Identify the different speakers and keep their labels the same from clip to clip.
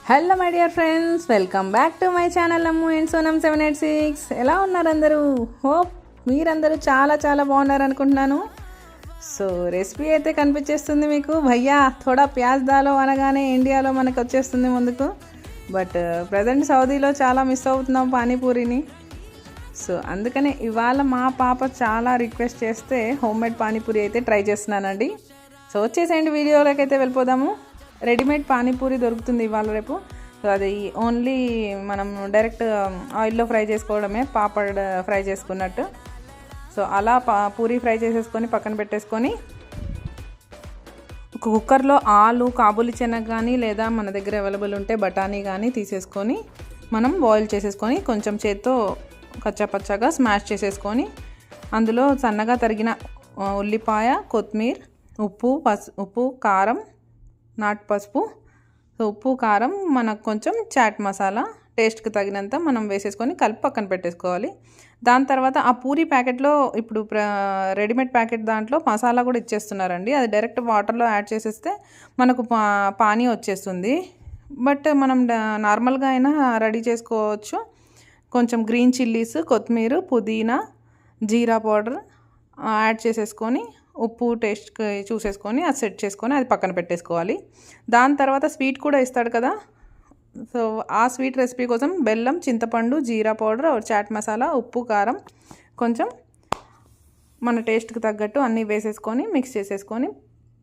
Speaker 1: Hello my dear friends, welcome back to my channel Ammu and Sonam 786. ఎలా ఉన్నారు అందరూ? Hope మీరందరూ చాలా చాలా బాగున్నారు అనుకుంటున్నాను. సో రెసిపీ అయితే కనిపించేస్తుంది మీకు. భయ్యా థోడా ప్యాజ్ దాలో అనగానే ఇండియాలో మనకు వచ్చేస్తుంది ముందుకు. బట్ ప్రజెంట్ సౌదీలో చాలా మిస్ అవుతున్నాం పానీపూరిని. సో అందుకనే ఇవాళ మా పాప చాలా రిక్వెస్ట్ చేస్తే హోమ్ మేడ్ పానీపూరి అయితే ట్రై చేస్తున్నానండి. సో వచ్చేసేయండి, వీడియోలోకి అయితే వెళ్ళిపోదాము. రెడీమేడ్ పానీపూరి దొరుకుతుంది ఇవాళ రేపు. సో అది ఓన్లీ మనం డైరెక్ట్ ఆయిల్లో ఫ్రై చేసుకోవడమే, పాపడ్ ఫ్రై చేసుకున్నట్టు. సో అలా పూరి ఫ్రై చేసేసుకొని పక్కన పెట్టేసుకొని కుక్కర్లో ఆలు, కాబూలి శనగ కానీ లేదా మన దగ్గర అవైలబుల్ ఉంటే బఠానీ కానీ తీసేసుకొని మనం బాయిల్ చేసేసుకొని కొంచెం చేత్తో కచ్చాపచ్చాగా స్మాష్ చేసేసుకొని అందులో సన్నగా తరిగిన ఉల్లిపాయ, కొత్తిమీర, ఉప్పు, కారం, నాటు పసుపు, ఉప్పు, కారం, మనకు కొంచెం చాట్ మసాలా టేస్ట్కి తగినంత మనం వేసేసుకొని కలిపి పక్కన పెట్టేసుకోవాలి. దాని తర్వాత ఆ పూరి ప్యాకెట్లో ఇప్పుడు రెడీమేడ్ ప్యాకెట్ దాంట్లో మసాలా కూడా ఇచ్చేస్తున్నారండి. అది డైరెక్ట్ వాటర్లో యాడ్ చేసేస్తే మనకు పానీ వచ్చేస్తుంది. బట్ మనం నార్మల్గా అయినా రెడీ చేసుకోవచ్చు. కొంచెం గ్రీన్ చిల్లీస్, కొత్తిమీర, పుదీనా, జీరా పౌడర్ యాడ్ చేసేసుకొని ఉప్పు టేస్ట్కి చూసేసుకొని అది సెట్ చేసుకొని అది పక్కన పెట్టేసుకోవాలి. దాని తర్వాత స్వీట్ కూడా ఇస్తాడు కదా. సో ఆ స్వీట్ రెసిపీ కోసం బెల్లం, చింతపండు, జీరా పౌడర్, చాట్ మసాలా, ఉప్పు, కారం కొంచెం మన టేస్ట్కి తగ్గట్టు అన్నీ వేసేసుకొని మిక్స్ చేసేసుకొని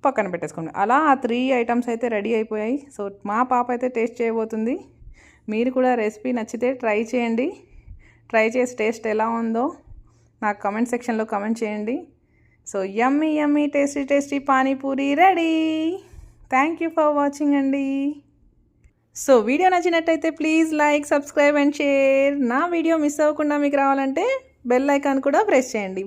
Speaker 1: పక్కన పెట్టేసుకోండి. అలా ఆ 3 ఐటమ్స్ అయితే రెడీ అయిపోయాయి. సో మా పాప అయితే టేస్ట్ చేయబోతుంది. మీరు కూడా రెసిపీ నచ్చితే ట్రై చేయండి. ట్రై చేసి టేస్ట్ ఎలా ఉందో నాకు కమెంట్ సెక్షన్లో కమెంట్ చేయండి. So yummy yummy tasty panipuri ready. Thank you for watching అండి. సో వీడియో నచ్చినట్టయితే please like, subscribe and share. నా వీడియో మిస్ అవ్వకుండా మీకు రావాలంటే బెల్ ఐకాన్ కూడా ప్రెస్ చేయండి.